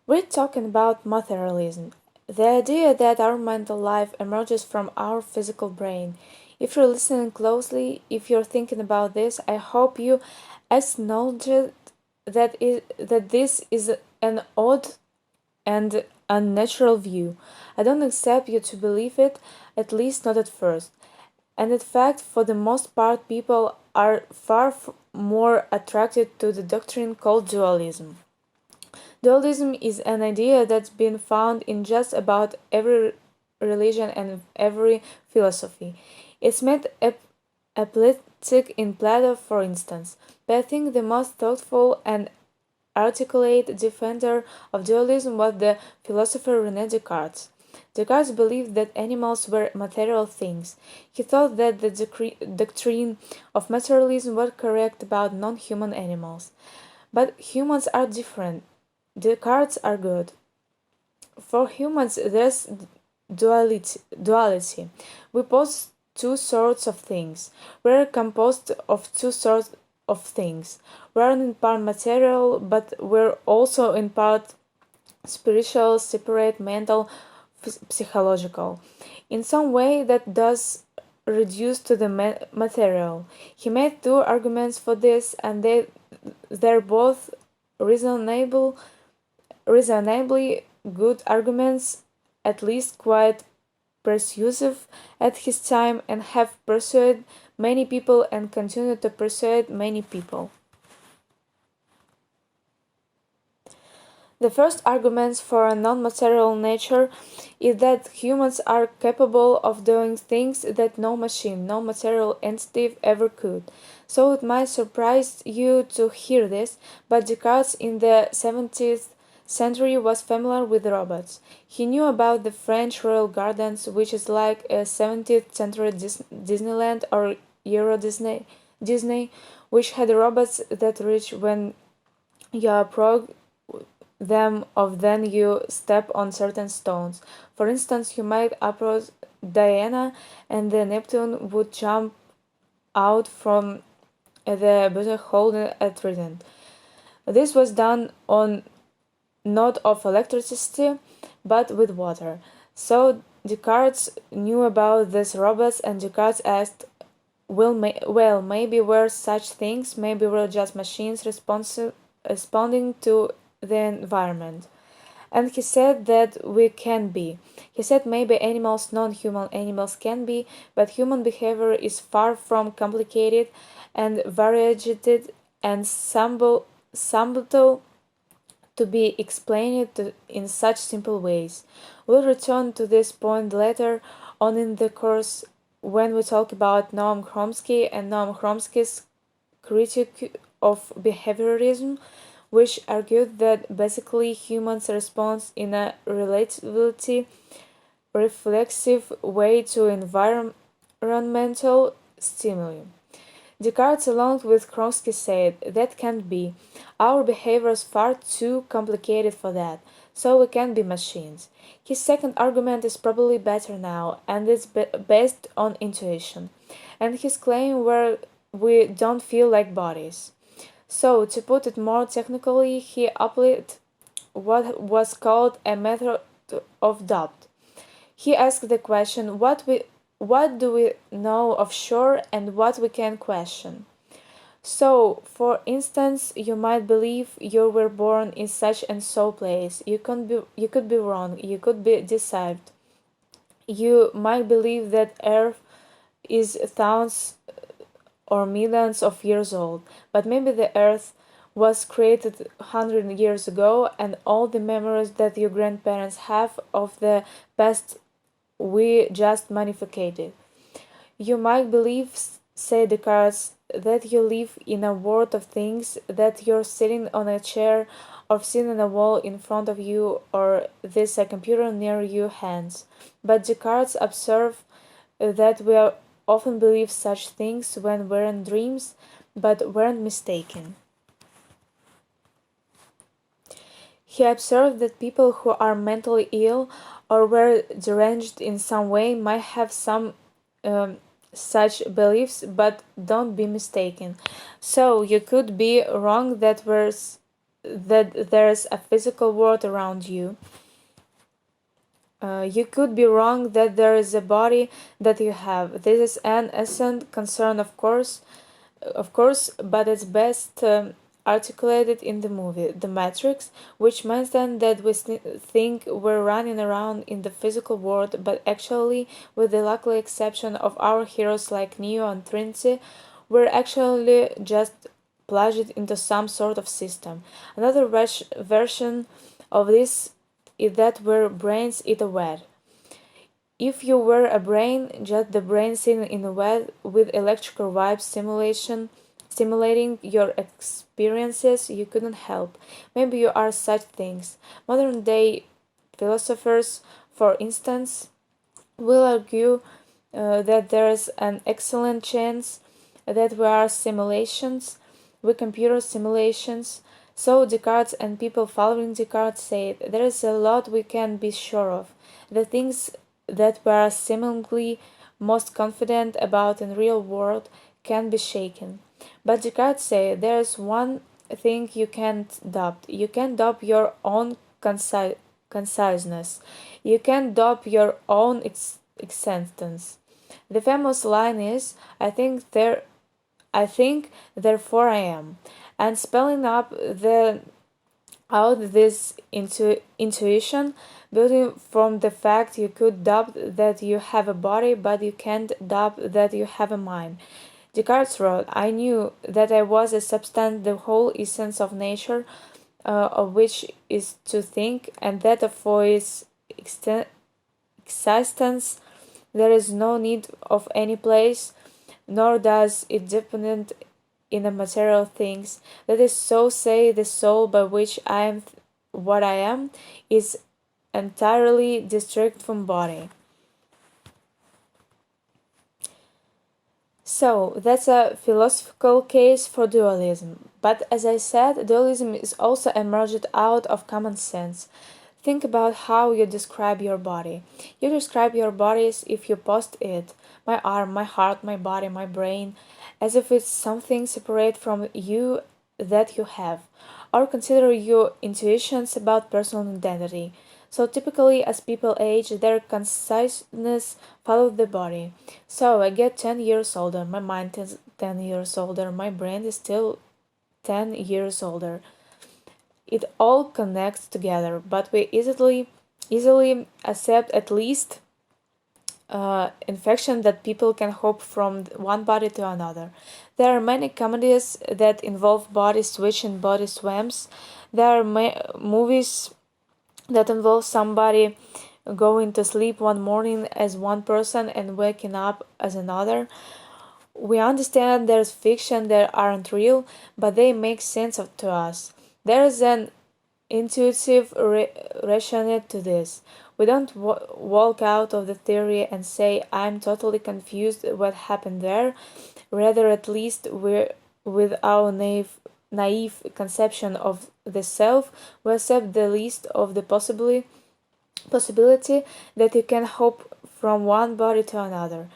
We're talking about materialism, the idea that our mental life emerges from our physical brain. If you're listening closely, if you're thinking about this, I hope you acknowledge that this is an odd and unnatural view. I don't accept you to believe it, at least not at first. And in fact, for the most part, people are far more attracted to the doctrine called dualism. Dualism is an idea that's been found in just about every religion and every philosophy. It's made apoplectic in Plato, for instance, but I think the most thoughtful and articulate defender of dualism was the philosopher René Descartes. Descartes believed that animals were material things. He thought that the doctrine of materialism was correct about non-human animals. But humans are different. Descartes are good. For humans, there's duality. We pose two sorts of things. We're composed of two sorts of things. We're in part material, but we're also in part spiritual, separate, mental, psychological. In some way, that does reduce to the material. He made two arguments for this, and they're both reasonably good arguments, at least quite persuasive at his time, and have persuaded many people and continue to persuade many people. The first argument for a non-material nature is that humans are capable of doing things that no machine, no material entity ever could. So it might surprise you to hear this, but Descartes in the 17th century was familiar with robots. He knew about the French Royal Gardens, which is like a 17th century Disneyland or Euro Disney, which had robots that reach when you approach them of then you step on certain stones. For instance, you might approach Diana and the Neptune would jump out from the button hole at Trident. This was done on not of electricity but with water. So Descartes knew about these robots, and Descartes asked, well, maybe we're such things, maybe we're just machines responding to the environment. And he said that we can be. He said maybe animals, non-human animals can be, but human behavior is far from complicated and variegated and subtle to be explained in such simple ways. We'll return to this point later on in the course when we talk about Noam Chomsky and Noam Chomsky's critique of behaviorism, which argued that basically humans respond in a relatively reflexive way to environmental stimuli. Descartes, along with Chomsky, said that can't be. Our behavior is far too complicated for that, so we can't be machines. His second argument is probably better now, and it's based on intuition, and his claim where we don't feel like bodies. So, to put it more technically, he applied what was called a method of doubt. He asked the question, what do we know of sure and what we can question? So, for instance, you might believe you were born in such and so place. You could be wrong. You could be deceived. You might believe that Earth is thousands or millions of years old, but maybe the Earth was created 100 years ago, and all the memories that your grandparents have of the past we just magnified. You might believe, said Descartes, that you live in a world of things, that you're sitting on a chair or sitting on a wall in front of you, or there's a computer near your hands. But Descartes observed that we often believe such things when we're in dreams, but weren't mistaken. He observed that people who are mentally ill or were deranged in some way might have some such beliefs, but don't be mistaken. So you could be wrong that there's a physical world around you. You could be wrong that there is a body that you have. This is an essential concern, of course, but it's best articulated in the movie The Matrix, which means then that we think we're running around in the physical world, but actually, with the lucky exception of our heroes like Neo and Trinity, we're actually just plunged into some sort of system. Another version of this is that we're brains in a web. If you were a brain, just the brain sitting in a web with electrical vibes simulating your experiences, you couldn't help. Maybe you are such things. Modern day philosophers, for instance, will argue that there's an excellent chance that we are simulations, we computer simulations. So Descartes and people following Descartes said there is a lot we can be sure of. The things that we are seemingly most confident about in real world can be shaken. But Descartes said there is one thing you can't doubt. You can doubt your own conciseness. You can doubt your own existence. The famous line is, I think, therefore I am. And spelling out this intuition, building from the fact you could doubt that you have a body, but you can't doubt that you have a mind. Descartes wrote, I knew that I was a substance, the whole essence of nature, of which is to think, and that for its existence there is no need of any place, nor does it depend in the material things. That is so say the soul by which I am what I am is entirely distinct from body. So that's a philosophical case for dualism. But as I said, dualism is also emerged out of common sense. Think about how you describe your body. You describe your body as if you post it, my arm, my heart, my body, my brain, as if it's something separate from you that you have, or consider your intuitions about personal identity. So typically, as people age, their consciousness follows the body. So I get 10 years older, my mind is 10 years older, my brain is still 10 years older. It all connects together, but we easily accept at least infection that people can hop from one body to another. There are many comedies that involve body switch and body swams. There are movies that involve somebody going to sleep one morning as one person and waking up as another. We understand there's fiction that aren't real, but they make sense to us. There is an intuitive rationale to this. We don't walk out of the theory and say, I'm totally confused what happened there. Rather, at least with our naive conception of the self, we accept the least of the possibility that you can hop from one body to another.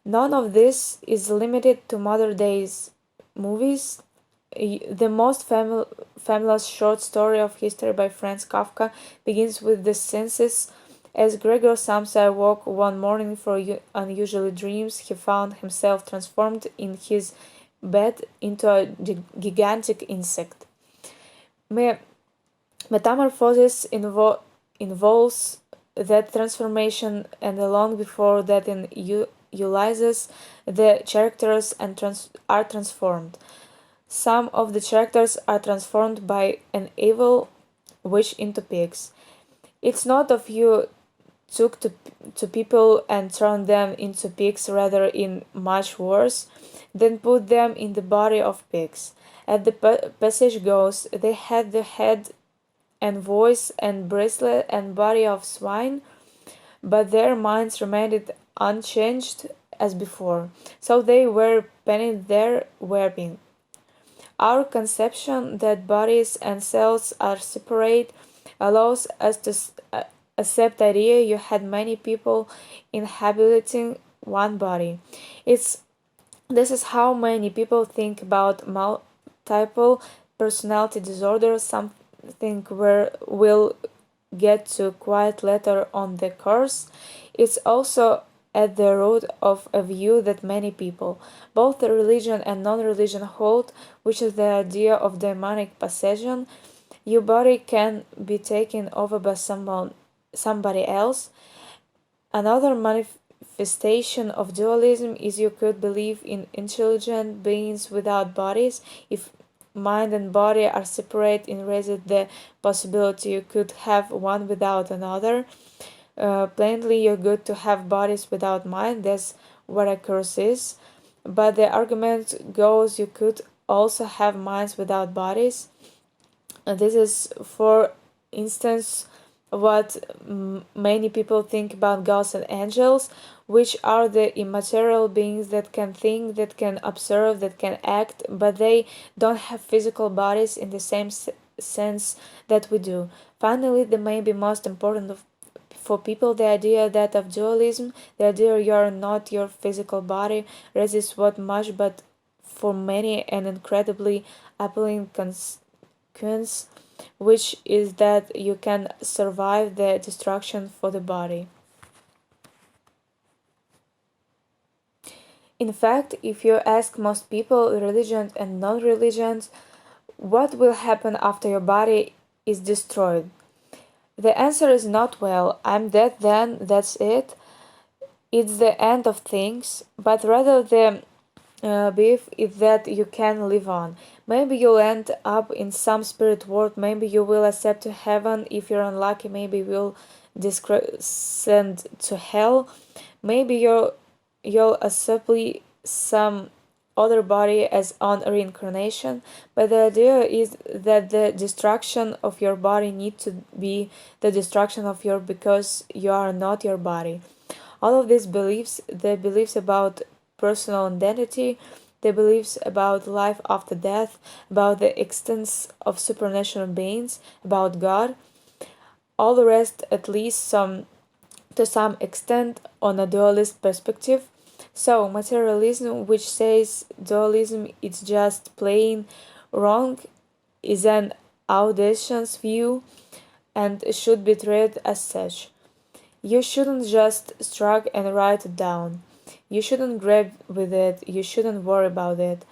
None of this is limited to modern days movies. The most famous short story of history by Franz Kafka begins with the sentences, as Gregor Samsa woke one morning for unusual dreams, he found himself transformed in his bed into a gigantic insect. Metamorphosis involves that transformation, and long before that in Ulysses, the characters are transformed. Some of the characters are transformed by an evil witch into pigs. It's not of you took to people and turned them into pigs, rather in much worse, than put them in the body of pigs. As the passage goes, they had the head and voice and bracelet and body of swine, but their minds remained unchanged as before, so they were penning their webbing. Our conception that bodies and cells are separate allows us to accept the idea you had many people inhabiting one body. This is how many people think about multiple personality disorder, something where we'll get to quite later on the course. It's also at the root of a view that many people, both the religion and non-religion, hold, which is the idea of demonic possession. Your body can be taken over by somebody else. Another manifestation of dualism is you could believe in intelligent beings without bodies. If mind and body are separate, erased the possibility you could have one without another. Plainly, you're good to have bodies without mind. That's what a curse is. But the argument goes you could also have minds without bodies. And this is, for instance, what many people think about gods and angels, which are the immaterial beings that can think, that can observe, that can act, but they don't have physical bodies in the same sense that we do. Finally, the maybe most important for people, the idea that of dualism, the idea you are not your physical body, resists what much, but for many an incredibly appealing consequence, which is that you can survive the destruction for the body. In fact, if you ask most people, religions and non-religions, what will happen after your body is destroyed? The answer is not, well, I'm dead then, that's it. It's the end of things, but rather the belief is that you can live on. Maybe you'll end up in some spirit world, maybe you will accept to heaven if you're unlucky, maybe you'll descend to hell, maybe you'll accept some other body as on reincarnation, but the idea is that the destruction of your body needs to be the destruction of your, because you are not your body. All of these beliefs, the beliefs about personal identity, the beliefs about life after death, about the existence of supernatural beings, about God, all the rest, at least to some extent, on a dualist perspective. So materialism, which says dualism is just plain wrong, is an audacious view and should be treated as such. You shouldn't just shrug and write it down. You shouldn't grab with it, you shouldn't worry about it.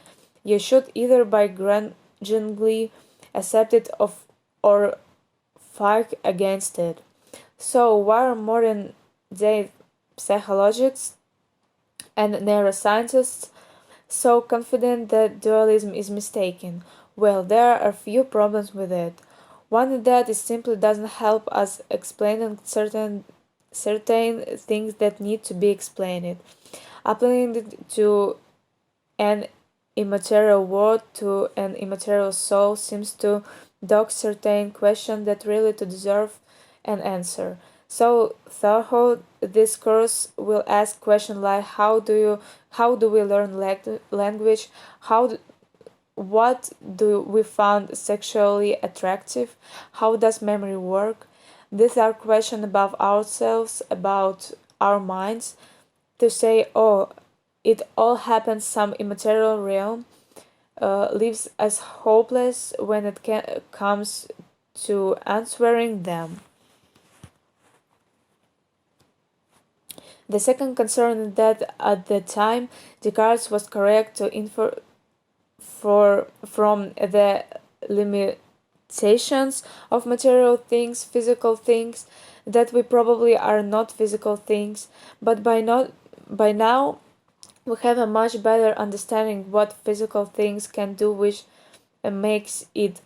You should either begrudgingly accept it or fight against it. So why are modern day psychologists and neuroscientists so confident that dualism is mistaken? Well, there are a few problems with it. One is that it simply doesn't help us explaining certain things that need to be explained. Applying it to an immaterial world, to an immaterial soul, seems to dodge certain questions that really to deserve an answer. So thorough this course will ask questions like how do we learn language, what do we find sexually attractive, how does memory work. These are questions about ourselves, about our minds. To say, oh, it all happens some immaterial realm, leaves us hopeless when it comes to answering them. The second concern is that at the time Descartes was correct to infer from the limitations of material things, physical things, that we probably are not physical things, but by now we have a much better understanding what physical things can do, which makes it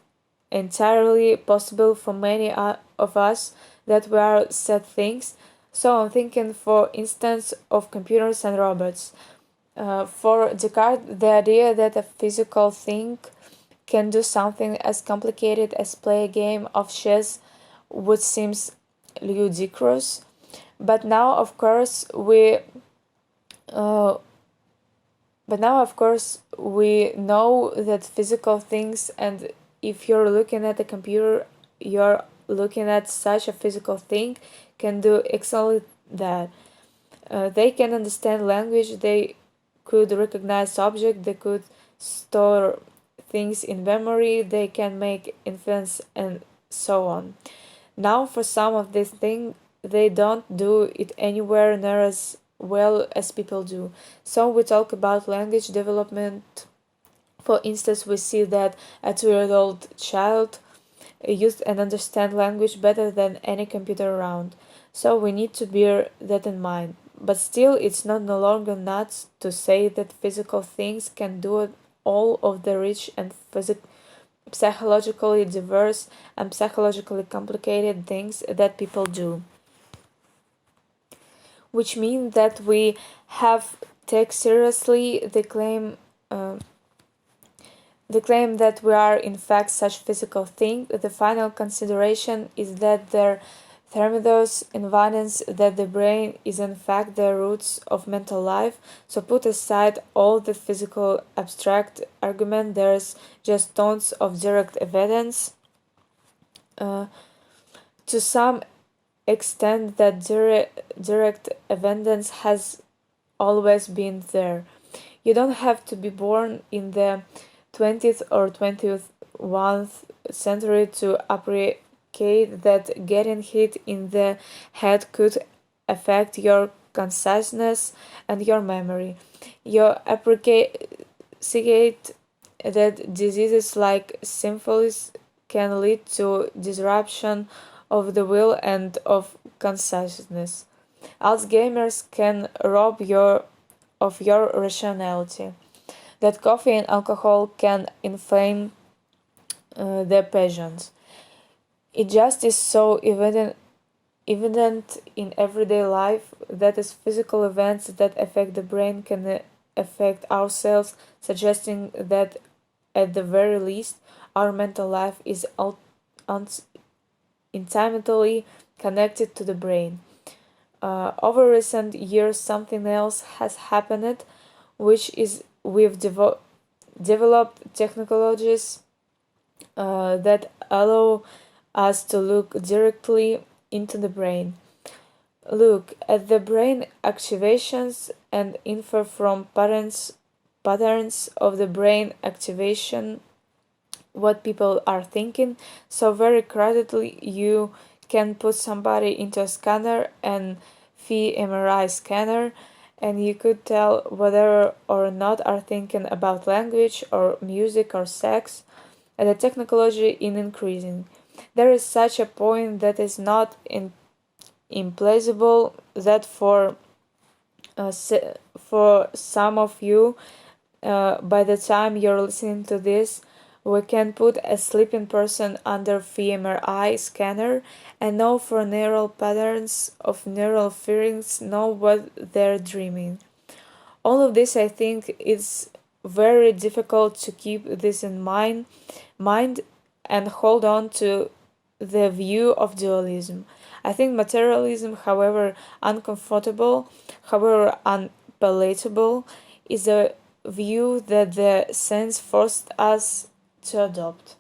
entirely possible for many of us that we are said things. So I'm thinking, for instance, of computers and robots. For Descartes, the idea that a physical thing can do something as complicated as play a game of chess would seem ludicrous. But now, of course, we know that physical things, and if you're looking at a computer, you're looking at such a physical thing, can do exactly that. They can understand language, they could recognize objects, they could store things in memory, they can make influence, and so on. Now, for some of these things, they don't do it anywhere near as well as people do. So we talk about language development. For instance, we see that a 2-year-old child use and understand language better than any computer around. So we need to bear that in mind. But still, it's not no longer nuts to say that physical things can do all of the rich and psychologically diverse and psychologically complicated things that people do. Which means that we have take seriously the claim that we are in fact such physical thing. The final consideration is that their thermidors evidence that the brain is in fact the roots of mental life. So put aside all the physical abstract argument, there's just tons of direct evidence to some extent that direct evidence has always been there. You don't have to be born in the 20th or 21st century to appreciate that getting hit in the head could affect your consciousness and your memory. You appreciate that diseases like syphilis can lead to disruption of the will and of consciousness. Alzheimer's can rob you of your rationality. That coffee and alcohol can inflame the passions. It just is so evident in everyday life that as physical events that affect the brain can affect ourselves, suggesting that at the very least our mental life is intimately connected to the brain. Over recent years, something else has happened, which is we've developed technologies that allow us to look directly into the brain. Look at the brain activations and infer from patterns of the brain activation what people are thinking. So very credibly, you can put somebody into a scanner and fMRI scanner, and you could tell whether or not are thinking about language or music or sex. And the technology is increasing. There is such a point that is not implausible that for some of you, by the time you're listening to this, we can put a sleeping person under fMRI scanner and know for neural patterns of neural feelings, know what they're dreaming. All of this, I think, is very difficult to keep this in mind and hold on to the view of dualism. I think materialism, however uncomfortable, however unpalatable, is a view that the sense forced us to adopt.